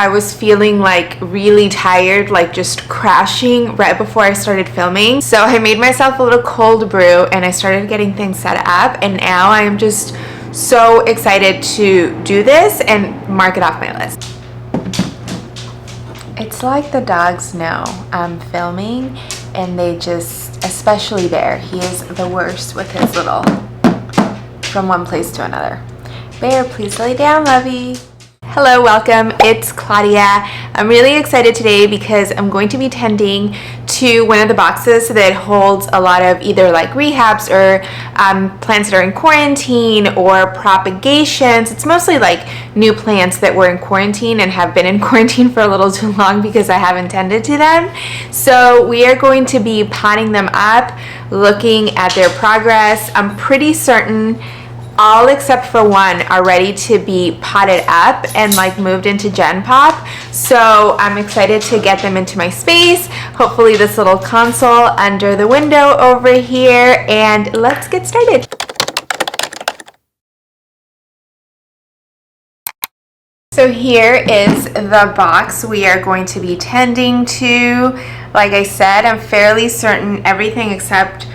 I was feeling like really tired, like just crashing right before I started filming. So I made myself a little cold brew and I started getting things set up, and now I am just so excited to do this and mark it off my list. It's like the dogs know I'm filming and they just, especially Bear, he is the worst with his little from one place to another. Bear, please lay down, lovey. Hello, welcome. It's Claudia. I'm really excited today because I'm going to be tending to one of the boxes that holds a lot of either like rehabs or plants that are in quarantine or propagations. It's mostly like new plants that were in quarantine and have been in quarantine for a little too long because I haven't tended to them. So we are going to be potting them up, looking at their progress. I'm pretty certain all except for one are ready to be potted up and like moved into Gen Pop. So I'm excited to get them into my space. Hopefully this little console under the window over here, and let's get started. So here is the box we are going to be tending to. Like I said, I'm fairly certain everything except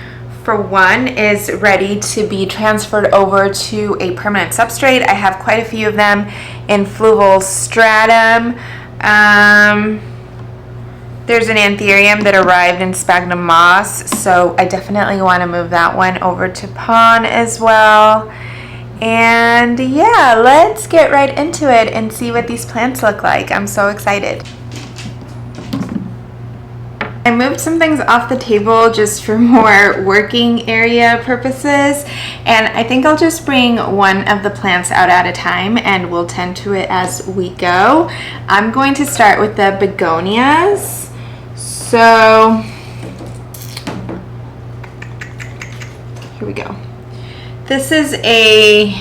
for one is ready to be transferred over to a permanent substrate. I have quite a few of them in Fluval Stratum. There's an Anthurium that arrived in sphagnum moss, so I definitely want to move that one over to Pawn as well. And yeah, let's get right into it and see what these plants look like. I'm so excited. I moved some things off the table just for more working area purposes, and I think I'll just bring one of the plants out at a time and we'll tend to it as we go. I'm going to start with the begonias. So here we go. This is a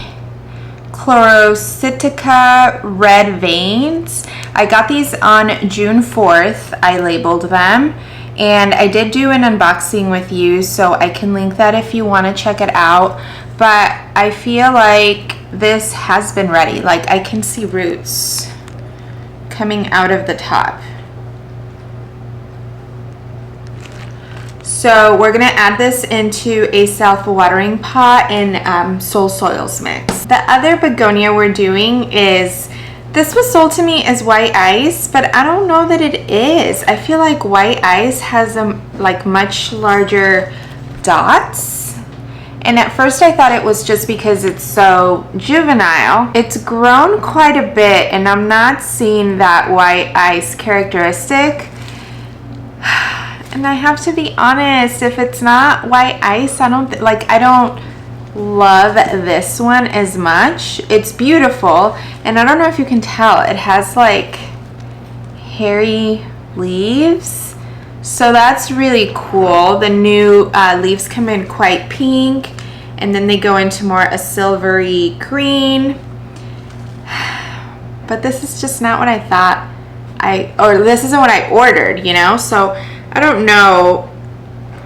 Chlorositica red veins. I got these on June 4th. I labeled them. And I did do an unboxing with you, so I can link that if you want to check it out. But I feel like this has been ready. Like I can see roots coming out of the top. So we're gonna add this into a self-watering pot in Soul Soils mix. The other begonia we're doing is, this was sold to me as white ice, but I don't know that it is. I feel like white ice has like much larger dots. And at first I thought it was just because it's so juvenile. It's grown quite a bit and I'm not seeing that white ice characteristic. And I have to be honest, if it's not white ice, I don't love this one as much. It's beautiful, and I don't know if you can tell, it has like hairy leaves, so that's really cool. The new leaves come in quite pink, and then they go into more a silvery green. But this is just not what I thought this isn't what I ordered, you know, so I don't know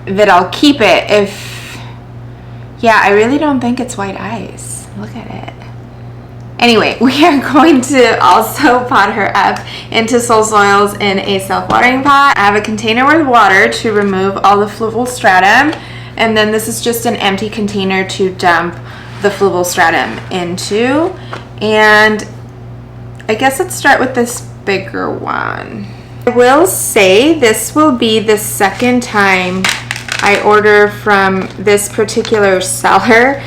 that I'll keep it if. Yeah, I really don't think it's white ice. Look at it. Anyway, we are going to also pot her up into Soul Soils in a self-watering pot. I have a container with water to remove all the Fluval Stratum, and then this is just an empty container to dump the Fluval Stratum into. And I guess let's start with this bigger one. I will say this will be the second time I order from this particular seller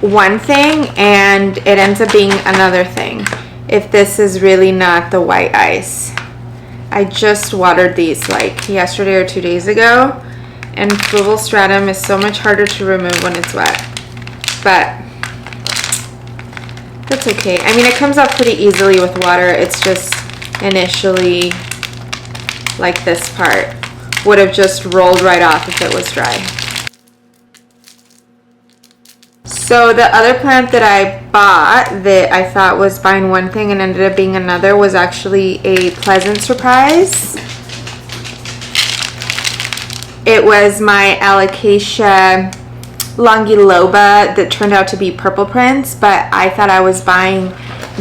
one thing and it ends up being another thing if this is really not the white ice. I just watered these like yesterday or 2 days ago, and Fluval Stratum is so much harder to remove when it's wet, but that's okay. I mean, it comes off pretty easily with water. It's just initially like this part would have just rolled right off if it was dry. So the other plant that I bought that I thought was buying one thing and ended up being another was actually a pleasant surprise. It was my Alocasia Longiloba that turned out to be purple prince, but I thought I was buying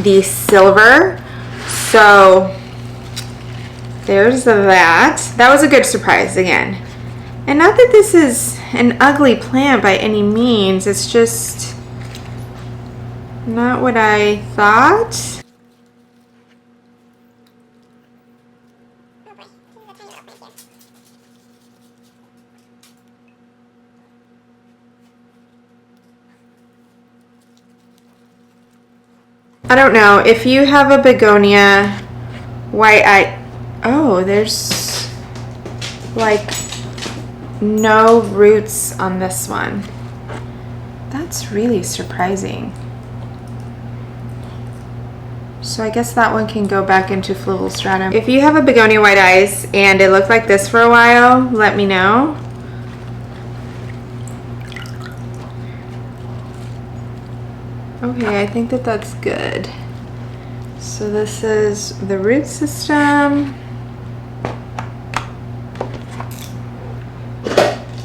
the silver. So there's that. That was a good surprise again. And not that this is an ugly plant by any means, it's just not what I thought. I don't know, if you have a begonia white eye, oh, there's like no roots on this one. That's really surprising. So I guess that one can go back into Fluval Stratum. If you have a begonia white eyes and it looked like this for a while, let me know. Okay, I think that that's good. So this is the root system.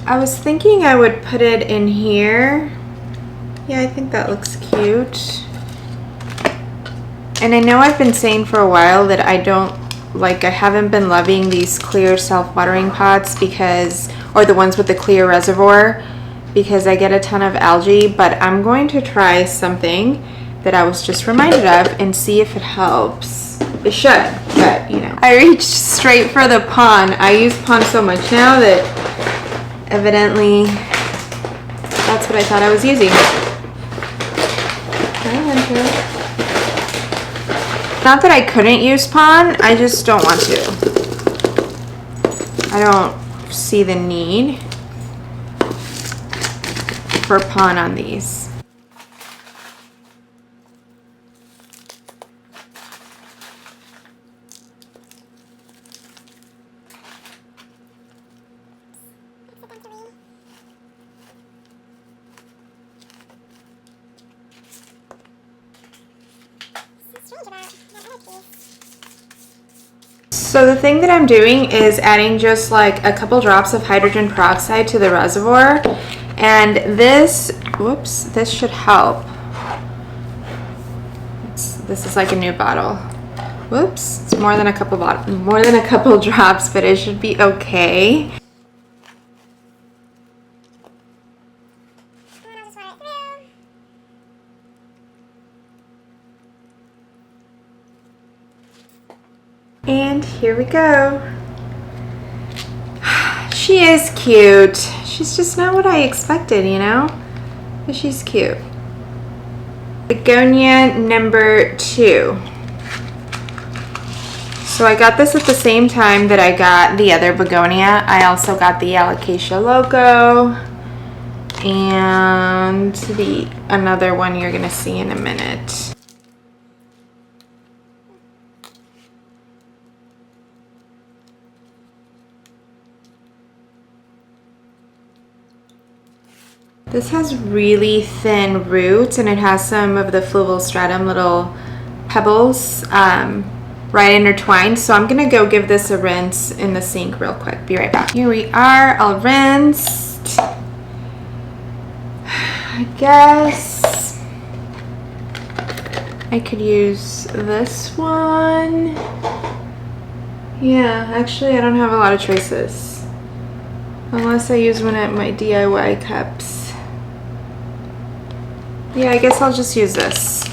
I was thinking I would put it in here. Yeah, I think that looks cute. And I know I've been saying for a while that I haven't been loving these clear self-watering pots because, or the ones with the clear reservoir, because I get a ton of algae, but I'm going to try something that I was just reminded of and see if it helps. It should, but you know. I reached straight for the pond. I use pond so much now that evidently that's what I thought I was using. Not that I couldn't use pond, I just don't want to. I don't see the need for pond on these. So the thing that I'm doing is adding just like a couple drops of hydrogen peroxide to the reservoir, and this, whoops, this should help. This is like a new bottle. Whoops, it's more than a couple drops, but it should be okay. And here we go. She is cute. She's just not what I expected, you know? But she's cute. Begonia number 2. So I got this at the same time that I got the other begonia. I also got the Alocasia Loco and another one you're gonna see in a minute. This has really thin roots and it has some of the Fluval Stratum little pebbles right intertwined. So I'm gonna go give this a rinse in the sink real quick. Be right back. Here we are, all rinsed. I guess I could use this one. Yeah, actually I don't have a lot of choices. Unless I use one at my DIY cups. Yeah, I guess I'll just use this.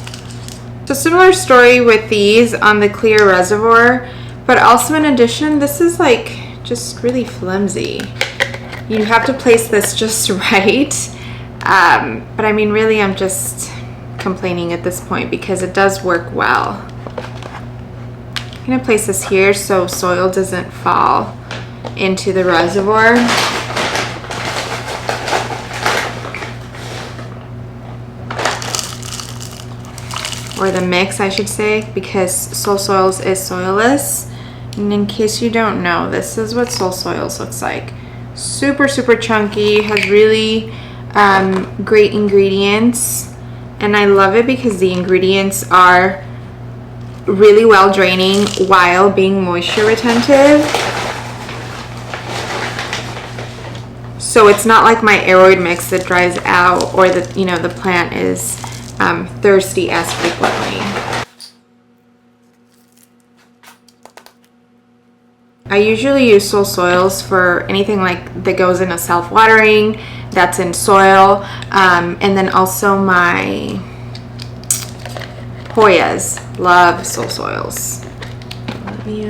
So similar story with these on the clear reservoir, but also in addition, this is like just really flimsy. You have to place this just right. But I mean, really, I'm just complaining at this point because it does work well. I'm gonna place this here so soil doesn't fall into the reservoir. Or the mix, I should say, because Soul Soils is soilless. And in case you don't know, this is what Soul Soils looks like. Super, super chunky, has really great ingredients. And I love it because the ingredients are really well draining while being moisture retentive. So it's not like my Aroid mix that dries out, or that, you know, the plant is thirsty as frequently. I usually use soul soils for anything like that goes into self-watering, that's in soil, and then also my Hoyas love soul soils. Let me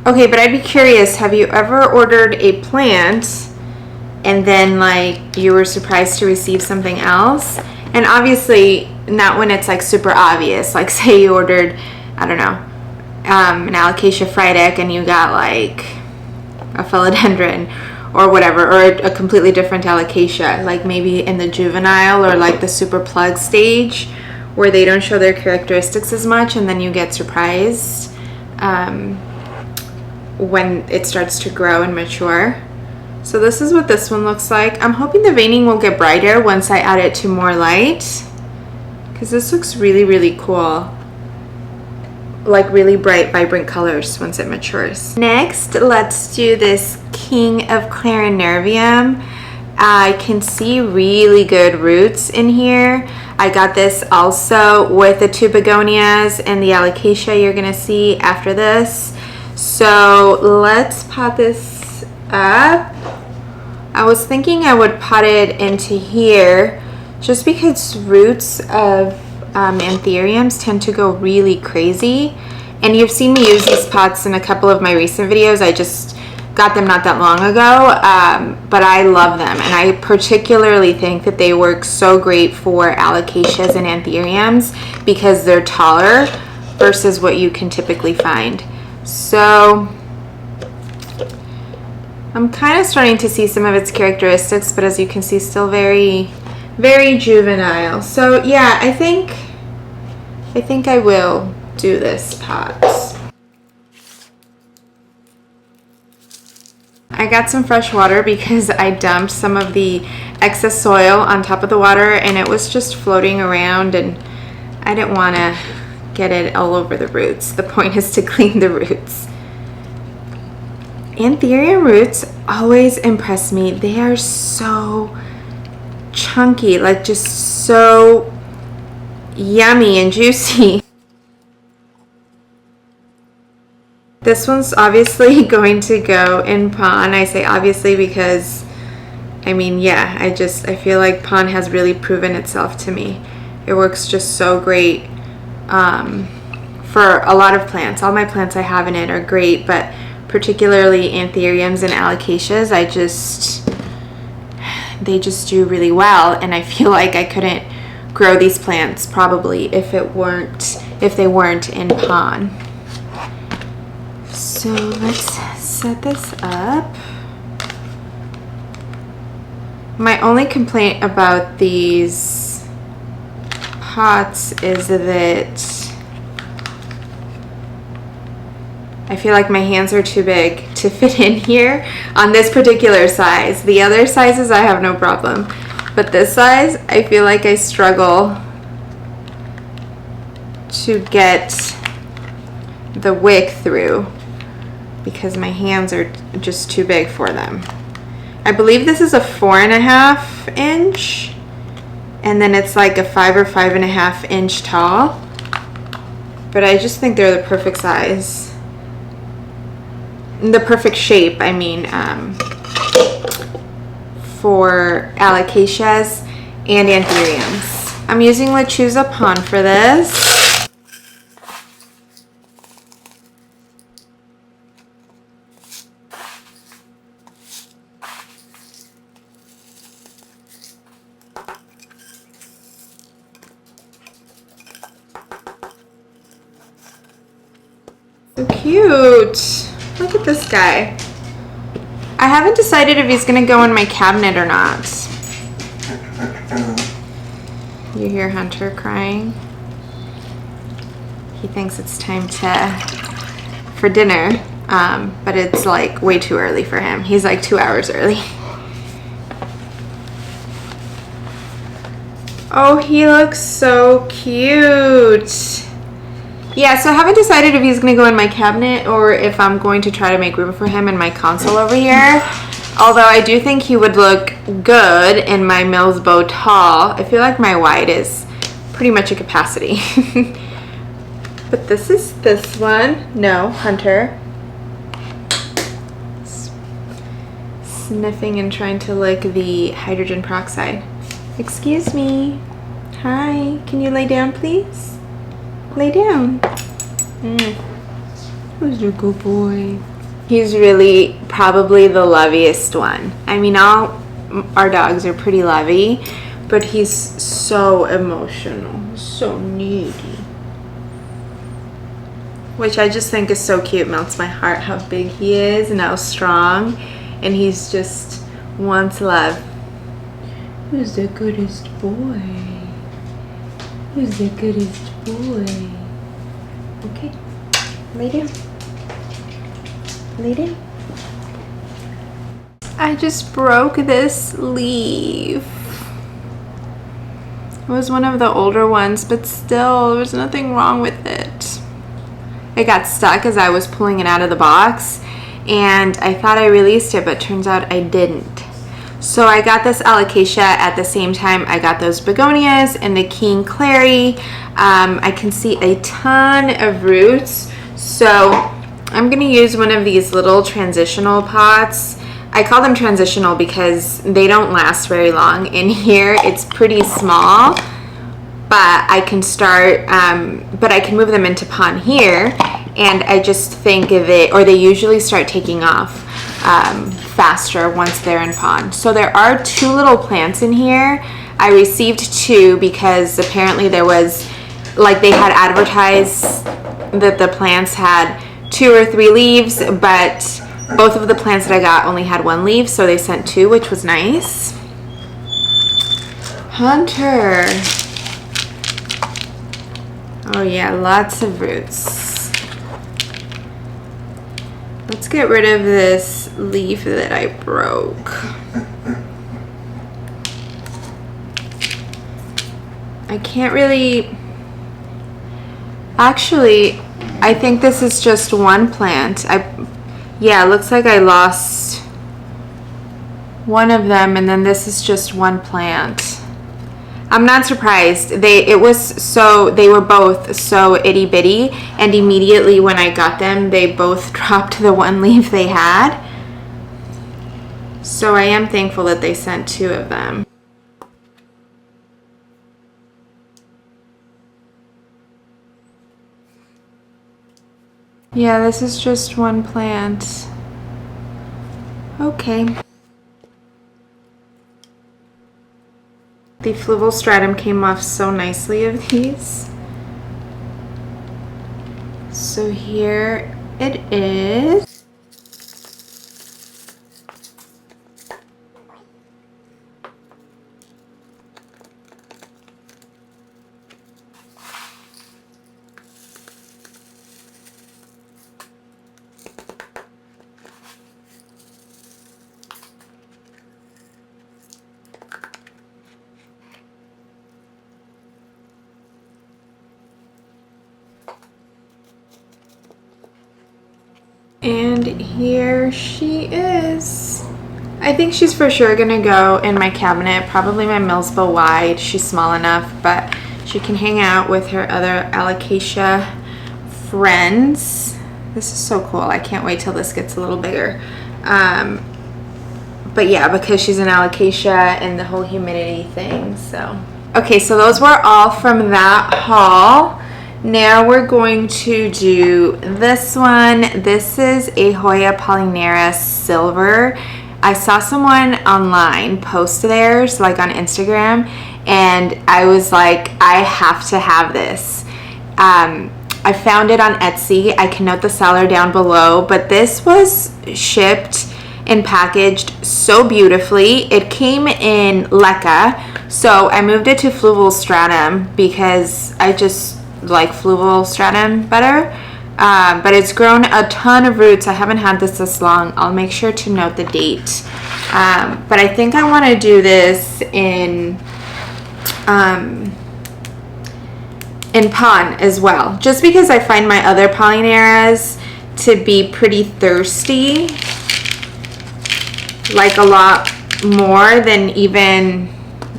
Okay, but I'd be curious, have you ever ordered a plant and then like you were surprised to receive something else? And obviously not when it's like super obvious, like say you ordered, I don't know, an Alocasia frydek and you got like a philodendron or whatever, or a completely different Alocasia, like maybe in the juvenile or like the super plug stage where they don't show their characteristics as much, and then you get surprised when it starts to grow and mature. So this is what this one looks like. I'm hoping the veining will get brighter once I add it to more light, because this looks really, really cool. Like really bright, vibrant colors once it matures. Next, let's do this King of Clarinervium. I can see really good roots in here. I got this also with the 2 begonias and the alocasia you're gonna see after this. So let's pot this up. I was thinking I would pot it into here just because roots of anthuriums tend to go really crazy. And you've seen me use these pots in a couple of my recent videos. I just got them not that long ago, but I love them. And I particularly think that they work so great for alocasias and anthuriums because they're taller versus what you can typically find. So I'm kind of starting to see some of its characteristics, but as you can see, still very, very juvenile. So yeah, I think I will do this pot. I got some fresh water because I dumped some of the excess soil on top of the water and it was just floating around, and I didn't want to get it all over the roots. The point is to clean the roots. Anthurium roots always impress me. They are so chunky, like just so yummy and juicy. This one's obviously going to go in pon. I say obviously because, I mean, yeah, I feel like pon has really proven itself to me. It works just so great for a lot of plants. All my plants I have in it are great, but particularly anthuriums and alocasias, they just do really well, and I feel like I couldn't grow these plants probably if they weren't in pon. So let's set this up. My only complaint about these pots is that I feel like my hands are too big to fit in here on this particular size. The other sizes I have no problem, but this size I feel like I struggle to get the wick through because my hands are just too big for them. I believe this is a 4.5 inch, and then it's like a 5 or 5.5 inch tall, but I just think they're the perfect size. The perfect shape, I mean, for alocasias and anthuriums. I'm using Lechuza pon for this. So cute. Look at this guy. I haven't decided if he's gonna go in my cabinet or not. You hear Hunter crying? He thinks it's time for dinner, but it's like way too early for him. He's like 2 hours early. Oh, he looks so cute. Yeah, so I haven't decided if he's going to go in my cabinet or if I'm going to try to make room for him in my console over here. Although I do think he would look good in my Mills Bow Tall. I feel like my white is pretty much a capacity. But this is this one. No, Hunter. Sniffing and trying to lick the hydrogen peroxide. Excuse me. Hi, can you lay down, please? Lay down. Who's your good boy? He's really probably the loveliest one. I mean, all our dogs are pretty lovey, but he's so emotional, so needy. Which I just think is so cute. Melts my heart how big he is and how strong. And he's just wants love. Who's the goodest boy? Who's the goodest boy? Okay, lay down. Lay down. I just broke this leaf. It was one of the older ones, but still, there was nothing wrong with it. It got stuck as I was pulling it out of the box, and I thought I released it, but turns out I didn't. So I got this alocasia at the same time I got those begonias and the king clary. I can see a ton of roots, so I'm gonna use one of these little transitional pots. I call them transitional because they don't last very long. In here, it's pretty small, but I can start, but I can move them into pond here, and I just think of it, or they usually start taking off faster once they're in pond. So there are 2 little plants in here. I received 2 because apparently there was, like, they had advertised that the plants had 2 or 3 leaves, but both of the plants that I got only had 1 leaf, so they sent 2, which was nice. Hunter. Oh yeah, lots of roots. Let's get rid of this leaf that I broke. I can't really... Actually, I think this is just one plant. Yeah, it looks like I lost one of them, and then this is just one plant. I'm not surprised. They were both so itty bitty, and immediately when I got them, they both dropped the 1 leaf they had. So I am thankful that they sent 2 of them. Yeah, this is just one plant. Okay. The Fluval Stratum came off so nicely of these. So here it is. And here she is. I think she's for sure gonna go in my cabinet, probably my Millsville wide. She's small enough, but she can hang out with her other alocasia friends. This is so cool. I can't wait till this gets a little bigger. But yeah, because she's an alocasia and the whole humidity thing, so. Okay, so those were all from that haul. Now we're going to do this one. This is a Hoya Polyneura Silver. I saw someone online post theirs, like on Instagram, and I was like, I have to have this. I found it on Etsy. I can note the seller down below, but this was shipped and packaged so beautifully. It came in Leca, so I moved it to Fluval Stratum because I just like Fluval Stratum better, but it's grown a ton of roots. I haven't had this long. I'll make sure to note the date, but I think I want to do this in pond as well, just because I find my other Polyneuras to be pretty thirsty, like a lot more than even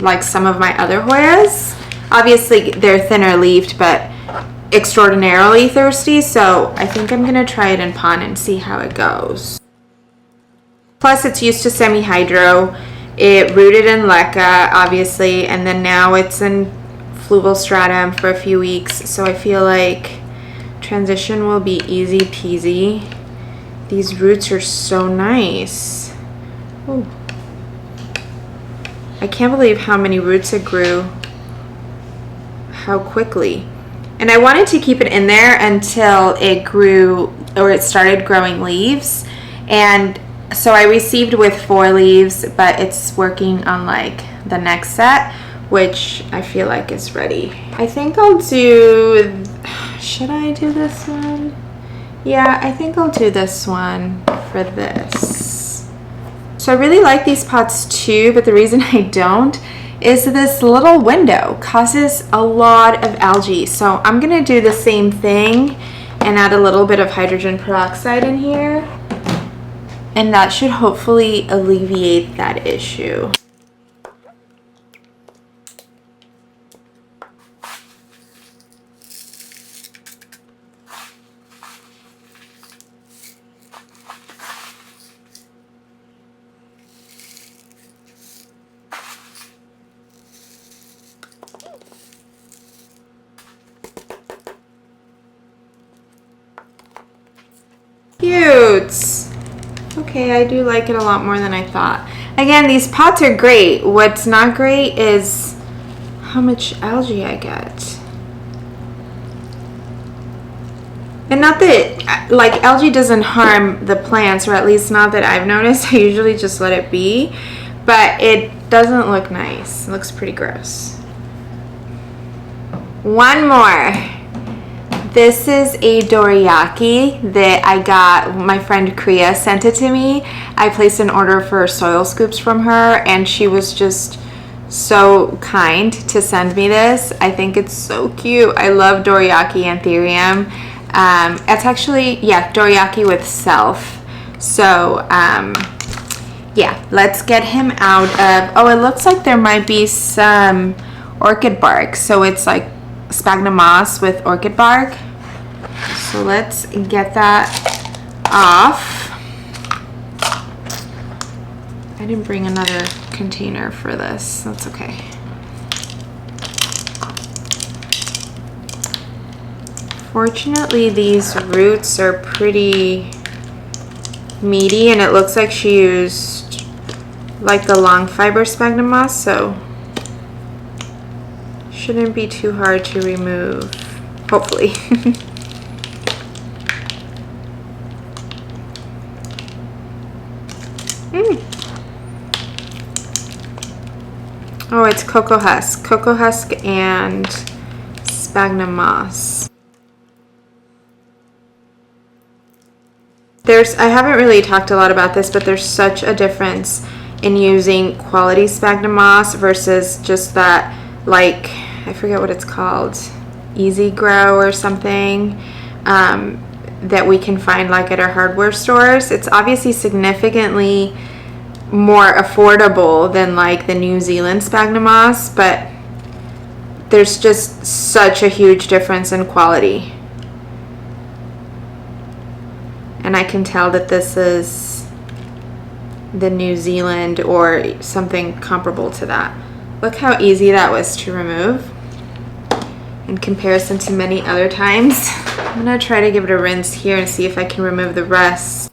like some of my other Hoyas. Obviously they're thinner leafed, but extraordinarily thirsty, so I think I'm gonna try it in pot and see how it goes. Plus it's used to semi-hydro. It rooted in Leca, obviously, and then now it's in Fluval Stratum for a few weeks, so I feel like transition will be easy peasy. These roots are so nice. Ooh. I can't believe how many roots it grew, how quickly. And I wanted to keep it in there until it grew, or it started growing leaves. And so I received with 4 leaves, but it's working on like the next set, which I feel like is ready. I think I'll do, should I do this one? Yeah, I think I'll do this one for this. So I really like these pots too, but the reason I don't is this little window causes a lot of algae. So I'm gonna do the same thing and add a little bit of hydrogen peroxide in here. And that should hopefully alleviate that issue. Cute. Okay, I do like it a lot more than I thought. Again, these pots are great. What's not great is how much algae I get. And not that, like, algae doesn't harm the plants, or at least not that I've noticed. I usually just let it be. But it doesn't look nice. It looks pretty gross. One more. This is a Doriyaki that I got, my friend Kriya sent it to me. I placed an order for soil scoops from her, and she was just so kind to send me this. I think it's so cute. I love Doriyaki Anthurium. It's actually, yeah, Doriyaki with self. So, yeah, let's get him out of, oh, it looks like there might be some orchid bark. So it's like sphagnum moss with orchid bark. So let's get that off. I didn't bring another container for this. That's okay. Fortunately, these roots are pretty meaty, and it looks like she used like the long fiber sphagnum moss, so shouldn't be too hard to remove, hopefully. Oh, it's cocoa husk and sphagnum moss. I haven't really talked a lot about this, but there's such a difference in using quality sphagnum moss versus just that, like, I forget what it's called, Easy Grow or something, that we can find like at our hardware stores. It's obviously significantly more affordable than like the New Zealand sphagnum moss, but there's just such a huge difference in quality. And I can tell that this is the New Zealand or something comparable to that. Look how easy that was to remove in comparison to many other times. I'm gonna try to give it a rinse here and see if I can remove the rest.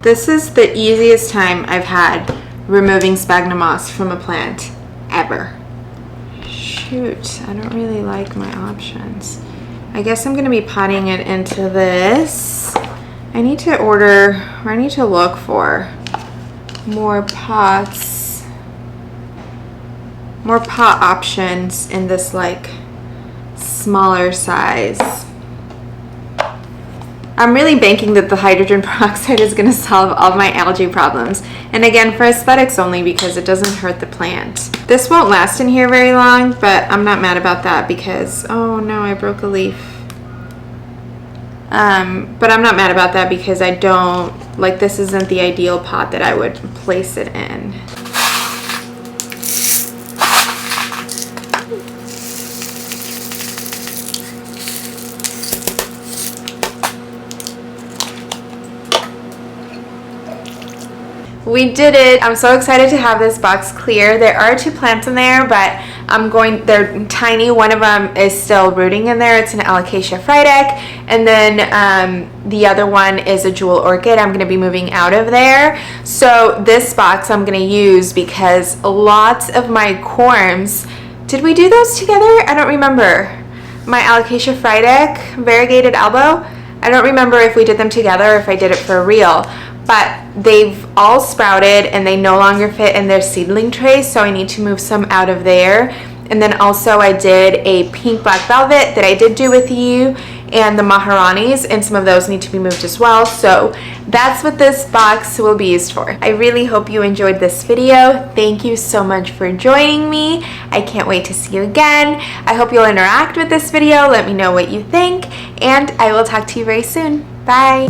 This is the easiest time I've had removing sphagnum moss from a plant ever. Shoot, I don't really like my options. I guess I'm gonna be potting it into this. I need to order, or I need to look for more pots, more pot options in this like smaller size. I'm really banking that the hydrogen peroxide is going to solve all my algae problems. And again, for aesthetics only, because it doesn't hurt the plant. This won't last in here very long, but I'm not mad about that because, oh no, I broke a leaf. But I'm not mad about that because I don't, like, this isn't the ideal pot that I would place it in. We did it. I'm so excited to have this box clear. There are 2 plants in there, but they're tiny. One of them is still rooting in there. It's an Alocasia Friedek, and then the other one is a jewel orchid. I'm going to be moving out of there. So this box I'm going to use because lots of my corms, did we do those together? I don't remember. My Alocasia Friedek, variegated elbow, I don't remember if we did them together or if I did it for real. But they've all sprouted and they no longer fit in their seedling trays, so I need to move some out of there. And then also I did a pink black velvet that I did do with you, and the Maharanis, and some of those need to be moved as well. So that's what this box will be used for. I really hope you enjoyed this video. Thank you so much for joining me. I can't wait to see you again. I hope you'll interact with this video. Let me know what you think, and I will talk to you very soon. Bye.